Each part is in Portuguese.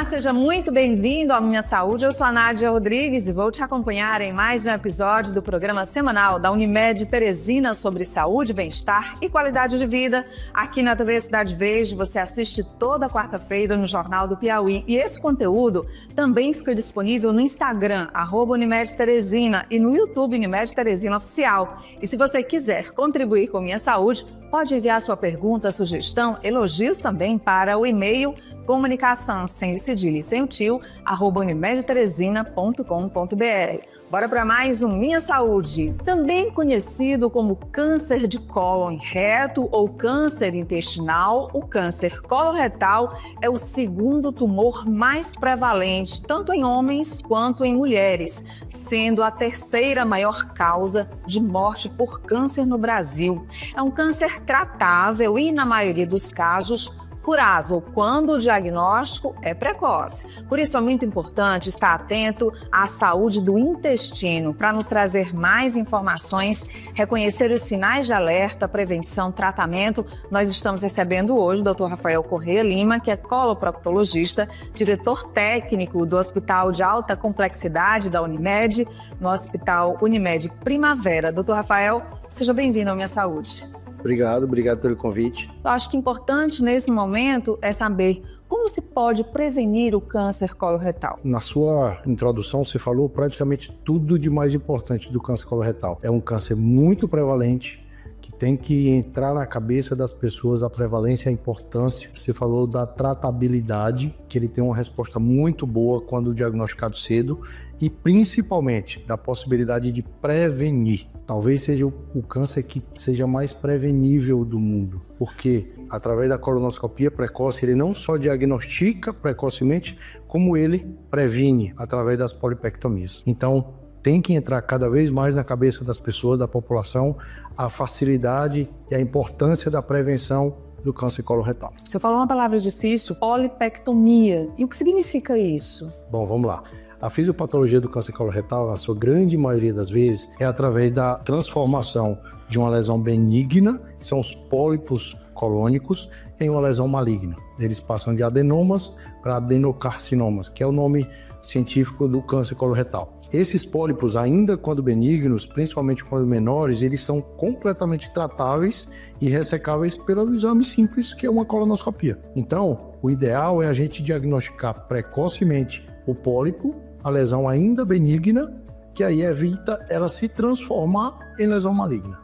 seja muito bem-vindo à Minha Saúde. Eu sou a Nádia Rodrigues e vou te acompanhar em mais um episódio do programa semanal da Unimed Teresina sobre saúde, bem-estar e qualidade de vida. Aqui na TV Cidade Verde, você assiste toda quarta-feira no Jornal do Piauí. E esse conteúdo também fica disponível no Instagram, @Unimed Teresina, e no YouTube Unimed Teresina Oficial. E se você quiser contribuir com Minha Saúde, pode enviar sua pergunta, sugestão, elogios também para o e-mail comunicação sem o cedilha e sem o tio, @unimedteresina.com.br. Bora para mais um Minha Saúde, também conhecido como câncer de cólon reto ou câncer intestinal. O câncer coloretal é o segundo tumor mais prevalente, tanto em homens quanto em mulheres, sendo a terceira maior causa de morte por câncer no Brasil. É um câncer tratável e, na maioria dos casos, curável quando o diagnóstico é precoce. Por isso é muito importante estar atento à saúde do intestino. Para nos trazer mais informações, reconhecer os sinais de alerta, prevenção, tratamento, nós estamos recebendo hoje o Dr. Rafael Corrêa Lima, que é coloproctologista, diretor técnico do Hospital de Alta Complexidade da Unimed, no Hospital Unimed Primavera. Dr. Rafael, seja bem-vindo à Minha Saúde. Obrigado pelo convite. Eu acho que importante nesse momento é saber como se pode prevenir o câncer coloretal. Na sua introdução, você falou praticamente tudo de mais importante do câncer coloretal. É um câncer muito prevalente, que tem que entrar na cabeça das pessoas a prevalência e a importância. Você falou da tratabilidade, que ele tem uma resposta muito boa quando diagnosticado cedo, e principalmente da possibilidade de prevenir. Talvez seja o câncer que seja mais prevenível do mundo, porque através da colonoscopia precoce ele não só diagnostica precocemente, como ele previne através das polipectomias. Então, tem que entrar cada vez mais na cabeça das pessoas, da população, a facilidade e a importância da prevenção do câncer coloretal. O senhor falou uma palavra difícil, polipectomia. E o que significa isso? Bom, vamos lá. A fisiopatologia do câncer coloretal, a sua grande maioria das vezes, é através da transformação de uma lesão benigna, que são os pólipos colônicos, em uma lesão maligna. Eles passam de adenomas para adenocarcinomas, que é o nome científico do câncer coloretal. Esses pólipos, ainda quando benignos, principalmente quando menores, eles são completamente tratáveis e ressecáveis pelo exame simples, que é uma colonoscopia. Então, o ideal é a gente diagnosticar precocemente o pólipo, a lesão ainda benigna, que aí evita ela se transformar em lesão maligna.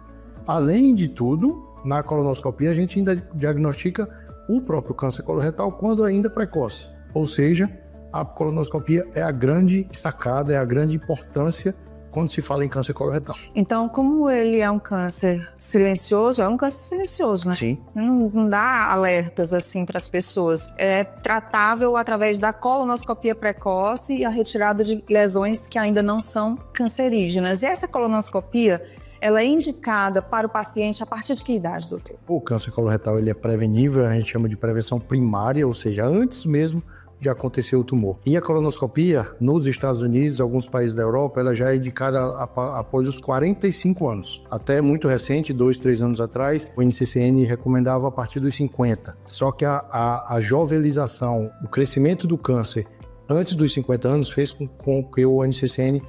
Além de tudo, na colonoscopia a gente ainda diagnostica o próprio câncer coloretal quando ainda precoce, ou seja, a colonoscopia é a grande sacada, é a grande importância quando se fala em câncer coloretal. Então, como ele é um câncer silencioso, é um câncer silencioso, né? Sim. Não dá alertas assim para as pessoas. É tratável através da colonoscopia precoce e a retirada de lesões que ainda não são cancerígenas. E essa colonoscopia, ela é indicada para o paciente a partir de que idade, doutor? O câncer coloretal ele é prevenível, a gente chama de prevenção primária, ou seja, antes mesmo de acontecer o tumor. E a colonoscopia, nos Estados Unidos, alguns países da Europa, ela já é indicada após os 45 anos. Até muito recente, 2-3 anos atrás, o NCCN recomendava a partir dos 50. Só que a jovelização, o crescimento do câncer antes dos 50 anos fez com que o NCCN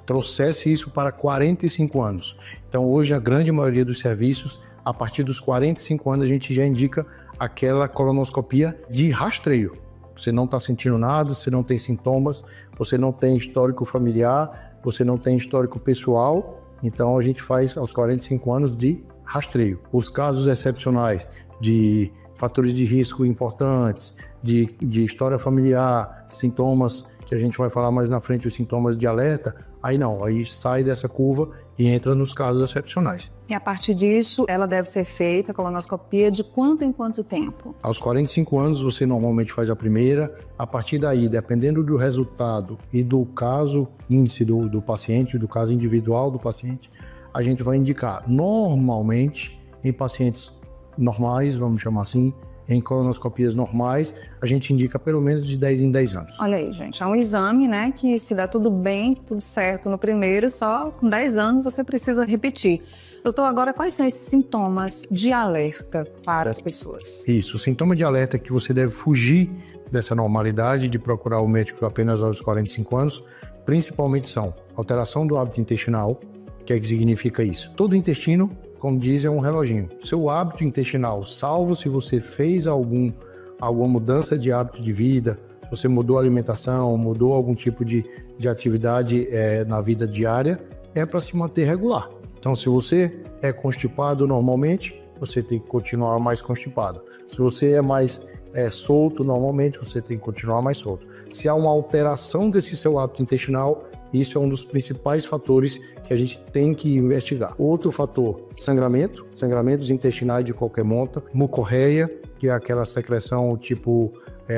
trouxesse isso para 45 anos. Então, hoje, a grande maioria dos serviços, a partir dos 45 anos, a gente já indica aquela colonoscopia de rastreio. Você não está sentindo nada, você não tem sintomas, você não tem histórico familiar, você não tem histórico pessoal, então a gente faz aos 45 anos de rastreio. Os casos excepcionais de fatores de risco importantes, de história familiar, sintomas que a gente vai falar mais na frente, os sintomas de alerta, aí não, aí sai dessa curva e entra nos casos excepcionais. E a partir disso, ela deve ser feita, a colonoscopia, de quanto em quanto tempo? Aos 45 anos você normalmente faz a primeira, a partir daí, dependendo do resultado e do caso índice do paciente, do caso individual do paciente, a gente vai indicar normalmente em pacientes normais, vamos chamar assim, em colonoscopias normais, a gente indica pelo menos de 10 em 10 anos. Olha aí, gente, é um exame, né, que se dá tudo bem, tudo certo no primeiro, só com 10 anos você precisa repetir. Doutor, agora quais são esses sintomas de alerta para as pessoas? Isso, o sintoma de alerta que você deve fugir dessa normalidade de procurar o médico apenas aos 45 anos, principalmente são alteração do hábito intestinal. O que é que significa isso? Todo intestino, como diz, é um reloginho. Seu hábito intestinal, salvo se você fez alguma mudança de hábito de vida, se você mudou a alimentação, mudou algum tipo de atividade na vida diária, é para se manter regular. Então, se você é constipado normalmente, você tem que continuar mais constipado. Se você é mais solto normalmente, você tem que continuar mais solto. Se há uma alteração desse seu hábito intestinal, isso é um dos principais fatores que a gente tem que investigar. Outro fator, sangramentos intestinais de qualquer monta, mucorreia, que é aquela secreção tipo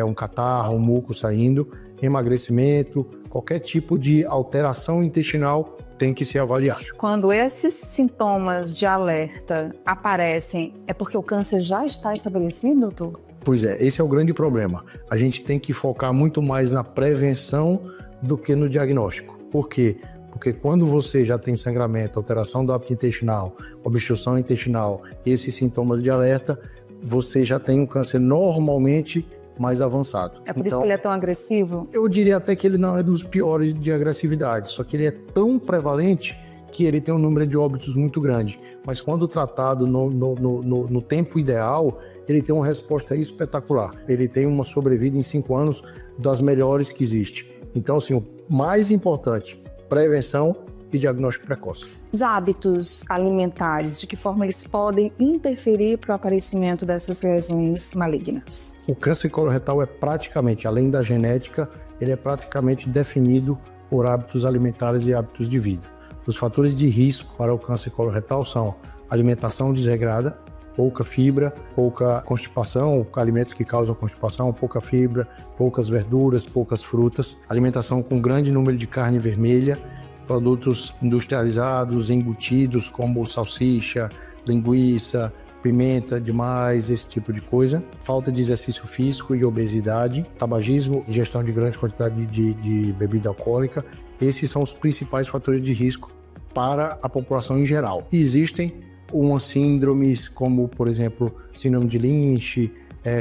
um catarro, um muco saindo, emagrecimento, qualquer tipo de alteração intestinal tem que ser avaliado. Quando esses sintomas de alerta aparecem, é porque o câncer já está estabelecido, doutor? Pois é, esse é o grande problema. A gente tem que focar muito mais na prevenção do que no diagnóstico. Por quê? Porque quando você já tem sangramento, alteração do hábito intestinal, obstrução intestinal, esses sintomas de alerta, você já tem um câncer normalmente mais avançado. É por isso que ele é tão agressivo? Eu diria até que ele não é dos piores de agressividade, só que ele é tão prevalente que ele tem um número de óbitos muito grande. Mas quando tratado no tempo ideal, ele tem uma resposta espetacular. Ele tem uma sobrevida em 5 anos das melhores que existe. Então, assim, o mais importante, prevenção e diagnóstico precoce. Os hábitos alimentares, de que forma eles podem interferir para o aparecimento dessas lesões malignas? O câncer coloretal é praticamente, além da genética, ele é praticamente definido por hábitos alimentares e hábitos de vida. Os fatores de risco para o câncer coloretal são alimentação desregrada, pouca fibra, pouca constipação, alimentos que causam constipação, pouca fibra, poucas verduras, poucas frutas, alimentação com grande número de carne vermelha, produtos industrializados, embutidos como salsicha, linguiça, pimenta demais, esse tipo de coisa, falta de exercício físico e obesidade, tabagismo, ingestão de grande quantidade de bebida alcoólica. Esses são os principais fatores de risco para a população em geral. E existem umas síndromes como, por exemplo, síndrome de Lynch,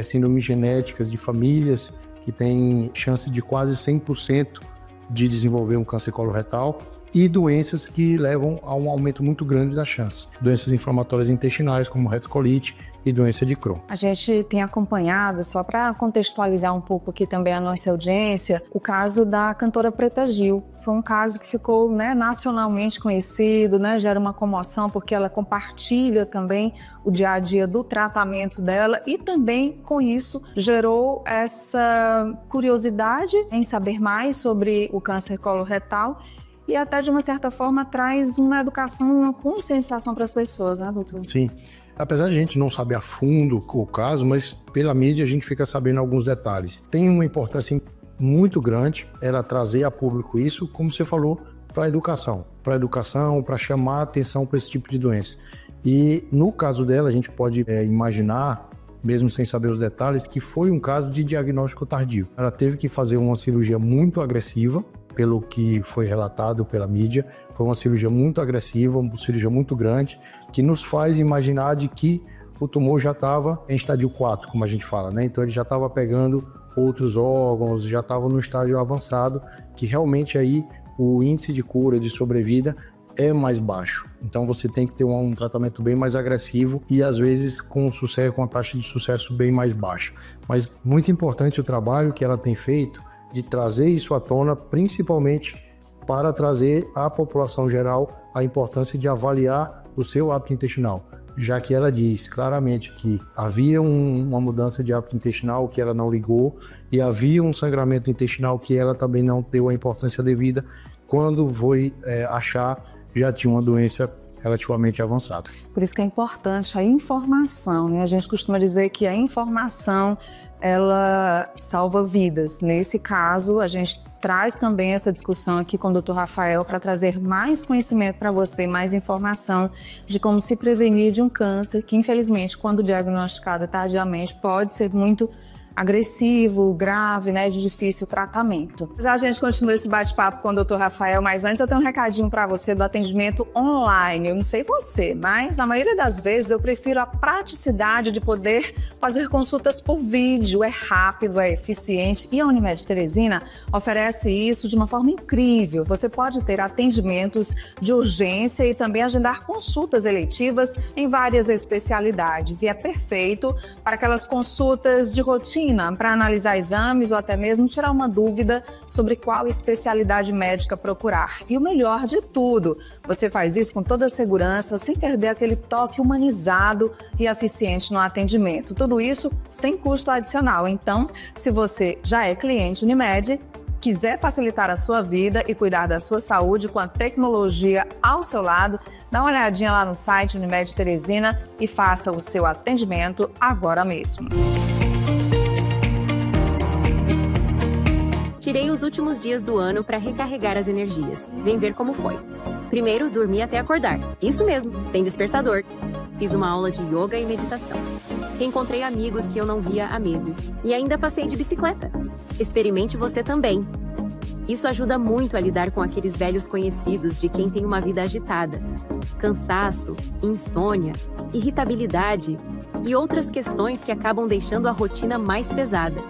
síndromes genéticas de famílias que têm chance de quase 100% de desenvolver um câncer coloretal e doenças que levam a um aumento muito grande da chance. Doenças inflamatórias intestinais, como retocolite e doença de Crohn. A gente tem acompanhado, só para contextualizar um pouco aqui também a nossa audiência, o caso da cantora Preta Gil. Foi um caso que ficou, nacionalmente conhecido, gera uma comoção porque ela compartilha também o dia a dia do tratamento dela e também, com isso, gerou essa curiosidade em saber mais sobre o câncer coloretal e até, de uma certa forma, traz uma educação, uma conscientização para as pessoas, né, doutor? Sim. Apesar de a gente não saber a fundo o caso, mas pela mídia a gente fica sabendo alguns detalhes. Tem uma importância muito grande ela trazer a público isso, como você falou, para a educação, para chamar a atenção para esse tipo de doença. E no caso dela, a gente pode imaginar, mesmo sem saber os detalhes, que foi um caso de diagnóstico tardio. Ela teve que fazer uma cirurgia muito agressiva, pelo que foi relatado pela mídia, foi uma cirurgia muito agressiva, uma cirurgia muito grande, que nos faz imaginar de que o tumor já estava em estádio 4, como a gente fala, né? Então ele já estava pegando outros órgãos, já estava no estágio avançado, que realmente aí o índice de cura, de sobrevida, é mais baixo. Então você tem que ter um tratamento bem mais agressivo e às vezes com a taxa de sucesso bem mais baixa. Mas muito importante o trabalho que ela tem feito de trazer isso à tona, principalmente para trazer à população geral a importância de avaliar o seu hábito intestinal, já que ela diz claramente que havia uma mudança de hábito intestinal que ela não ligou e havia um sangramento intestinal que ela também não deu a importância devida. Quando foi achar, já tinha uma doença relativamente avançada. Por isso que é importante a informação, né? A gente costuma dizer que a informação ela salva vidas. Nesse caso, a gente traz também essa discussão aqui com o Dr. Rafael para trazer mais conhecimento para você, mais informação de como se prevenir de um câncer que, infelizmente, quando diagnosticado tardiamente, pode ser muito agressivo, grave, né, de difícil tratamento. Já a gente continua esse bate-papo com o Dr. Rafael, mas antes eu tenho um recadinho para você do atendimento online. Eu não sei você, mas a maioria das vezes eu prefiro a praticidade de poder fazer consultas por vídeo. É rápido, é eficiente e a Unimed Teresina oferece isso de uma forma incrível. Você pode ter atendimentos de urgência e também agendar consultas eletivas em várias especialidades. E é perfeito para aquelas consultas de rotina, para analisar exames ou até mesmo tirar uma dúvida sobre qual especialidade médica procurar. E o melhor de tudo, você faz isso com toda a segurança, sem perder aquele toque humanizado e eficiente no atendimento. Tudo isso sem custo adicional. Então, se você já é cliente Unimed, quiser facilitar a sua vida e cuidar da sua saúde com a tecnologia ao seu lado, dá uma olhadinha lá no site Unimed Teresina e faça o seu atendimento agora mesmo. Tirei os últimos dias do ano para recarregar as energias. Vem ver como foi. Primeiro, dormi até acordar. Isso mesmo, sem despertador. Fiz uma aula de yoga e meditação. Reencontrei amigos que eu não via há meses. E ainda passei de bicicleta. Experimente você também. Isso ajuda muito a lidar com aqueles velhos conhecidos de quem tem uma vida agitada. Cansaço, insônia, irritabilidade e outras questões que acabam deixando a rotina mais pesada.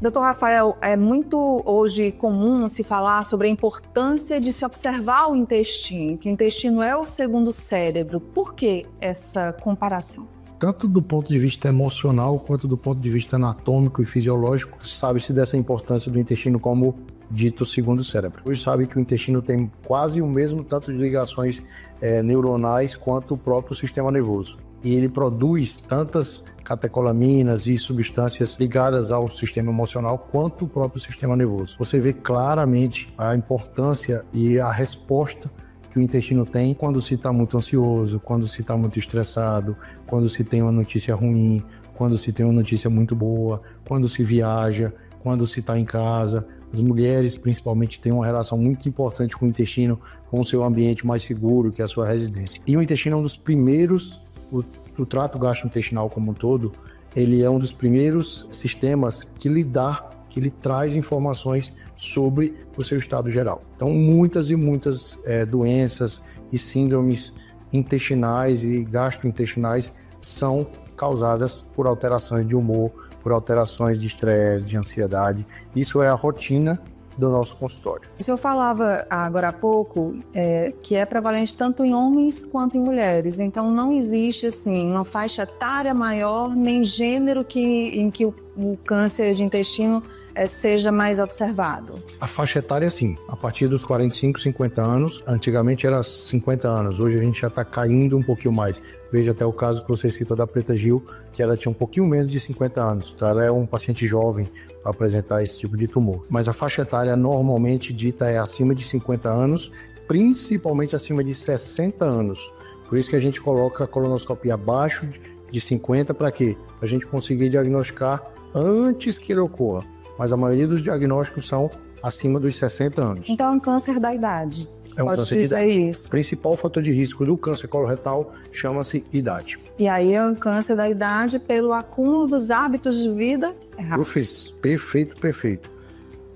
Dr. Rafael, é muito hoje comum se falar sobre a importância de se observar o intestino, que o intestino é o segundo cérebro. Por que essa comparação? Tanto do ponto de vista emocional quanto do ponto de vista anatômico e fisiológico, sabe-se dessa importância do intestino como dito segundo cérebro. Hoje sabe que o intestino tem quase o mesmo tanto de ligações neuronais quanto o próprio sistema nervoso. E ele produz tantas catecolaminas e substâncias ligadas ao sistema emocional quanto o próprio sistema nervoso. Você vê claramente a importância e a resposta que o intestino tem quando se está muito ansioso, quando se está muito estressado, quando se tem uma notícia ruim, quando se tem uma notícia muito boa, quando se viaja, quando se está em casa. As mulheres, principalmente, têm uma relação muito importante com o intestino, com o seu ambiente mais seguro, que é a sua residência. E o intestino é um dos primeiros, o trato gastrointestinal como um todo, ele é um dos primeiros sistemas que lhe traz informações sobre o seu estado geral. Então, muitas e muitas doenças e síndromes intestinais e gastrointestinais são causadas por alterações de humor, por alterações de estresse, de ansiedade. Isso é a rotina do nosso consultório. O senhor falava agora há pouco que é prevalente tanto em homens quanto em mulheres, então não existe assim uma faixa etária maior, nem gênero em que o câncer de intestino seja mais observado. A faixa etária sim, a partir dos 45, 50 anos, antigamente era 50 anos, hoje a gente já está caindo um pouquinho mais. Veja até o caso que você cita da Preta Gil, que ela tinha um pouquinho menos de 50 anos, então ela é um paciente jovem para apresentar esse tipo de tumor. Mas a faixa etária normalmente dita é acima de 50 anos, principalmente acima de 60 anos. Por isso que a gente coloca a colonoscopia abaixo de 50, para quê? Para a gente conseguir diagnosticar antes que ele ocorra. Mas a maioria dos diagnósticos são acima dos 60 anos. Então é um câncer da idade. É um Pode câncer de dizer idade. isso. O principal fator de risco do câncer coloretal chama-se idade. E aí é um câncer da idade pelo acúmulo dos hábitos de vida errados. Perfeito.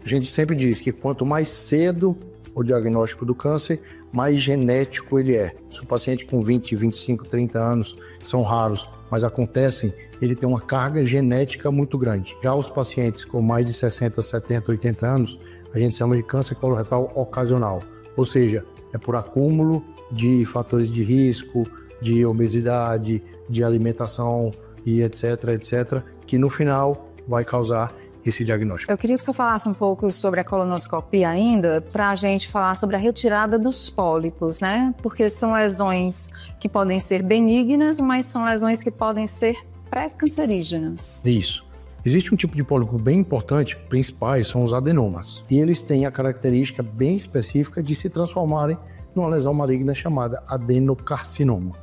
A gente sempre diz que quanto mais cedo o diagnóstico do câncer, mais genético ele é. Se o paciente com 20, 25, 30 anos são raros, mas acontecem, ele tem uma carga genética muito grande. Já os pacientes com mais de 60, 70, 80 anos, a gente chama de câncer coloretal ocasional. Ou seja, é por acúmulo de fatores de risco, de obesidade, de alimentação e etc, que no final vai causar esse diagnóstico. Eu queria que o senhor falasse um pouco sobre a colonoscopia ainda, para a gente falar sobre a retirada dos pólipos, né? Porque são lesões que podem ser benignas, mas são lesões que podem ser pré-cancerígenas. Isso. Existe um tipo de pólipo bem importante, principais, são os adenomas. E eles têm a característica bem específica de se transformarem numa lesão maligna chamada adenocarcinoma.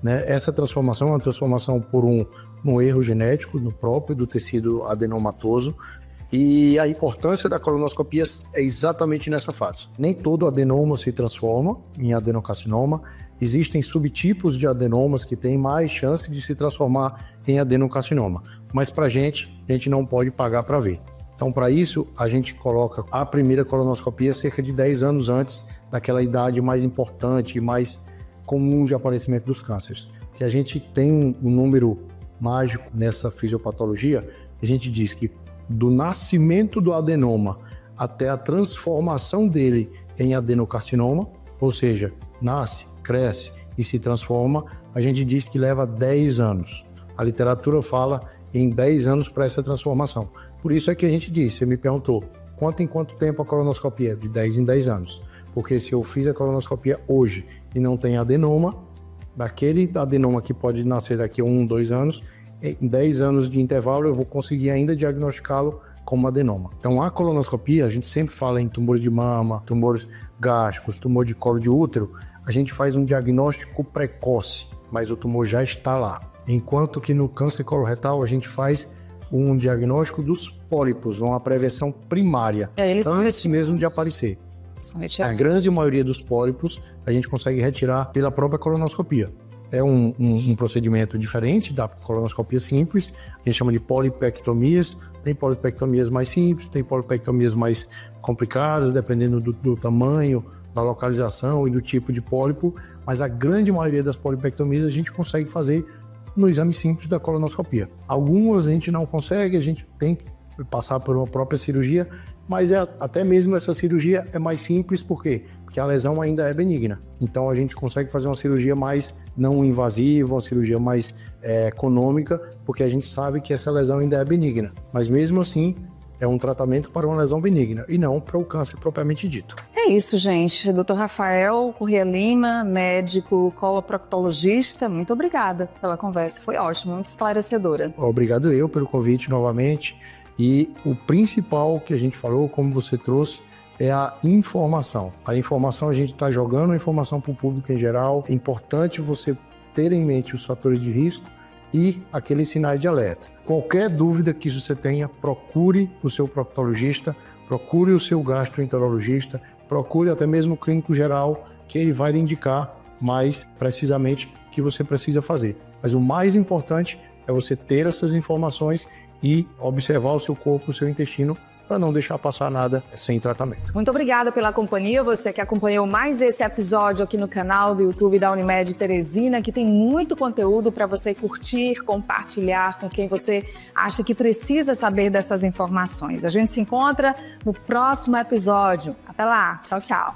Né? Essa transformação é uma transformação por um erro genético no próprio do tecido adenomatoso, E a importância da colonoscopia é exatamente nessa fase. Nem todo adenoma se transforma em adenocarcinoma. Existem subtipos de adenomas que têm mais chance de se transformar em adenocarcinoma. Mas para a gente não pode pagar para ver. Então, para isso, a gente coloca a primeira colonoscopia cerca de 10 anos antes daquela idade mais importante e mais comum de aparecimento dos cânceres. Que a gente tem um número mágico nessa fisiopatologia, a gente diz que do nascimento do adenoma até a transformação dele em adenocarcinoma, ou seja, nasce, cresce e se transforma, a gente diz que leva 10 anos. A literatura fala em 10 anos para essa transformação. Por isso é que a gente diz, você me perguntou, em quanto tempo a colonoscopia? De 10 em 10 anos. Porque se eu fiz a colonoscopia hoje e não tem adenoma, daquele adenoma que pode nascer daqui a 1, 2 anos, em 10 anos de intervalo eu vou conseguir ainda diagnosticá-lo como adenoma. Então a colonoscopia, a gente sempre fala em tumor de mama, tumores gástricos, tumor de colo de útero, a gente faz um diagnóstico precoce, mas o tumor já está lá. Enquanto que no câncer coloretal a gente faz um diagnóstico dos pólipos, uma prevenção primária, antes mesmo de aparecer. A grande maioria dos pólipos a gente consegue retirar pela própria colonoscopia. É um procedimento diferente da colonoscopia simples, a gente chama de polipectomias. Tem polipectomias mais simples, tem polipectomias mais complicadas, dependendo do tamanho, da localização e do tipo de pólipo, mas a grande maioria das polipectomias a gente consegue fazer no exame simples da colonoscopia. Algumas a gente não consegue, a gente tem que passar por uma própria cirurgia, mas até mesmo essa cirurgia é mais simples, por quê? Porque a lesão ainda é benigna. Então a gente consegue fazer uma cirurgia mais não invasiva, uma cirurgia mais econômica, porque a gente sabe que essa lesão ainda é benigna. Mas mesmo assim, é um tratamento para uma lesão benigna e não para o câncer propriamente dito. É isso, gente. Dr. Rafael Corrêa Lima, médico coloproctologista, muito obrigada pela conversa. Foi ótimo, muito esclarecedora. Obrigado eu pelo convite novamente. E o principal que a gente falou, como você trouxe, é a informação. A informação, a gente está jogando a informação para o público em geral. É importante você ter em mente os fatores de risco e aqueles sinais de alerta. Qualquer dúvida que você tenha, procure o seu proctologista, procure o seu gastroenterologista, procure até mesmo o clínico geral, que ele vai lhe indicar mais precisamente o que você precisa fazer. Mas o mais importante é você ter essas informações e observar o seu corpo, o seu intestino, para não deixar passar nada sem tratamento. Muito obrigada pela companhia, você que acompanhou mais esse episódio aqui no canal do YouTube da Unimed Teresina, que tem muito conteúdo para você curtir, compartilhar com quem você acha que precisa saber dessas informações. A gente se encontra no próximo episódio. Até lá, tchau, tchau.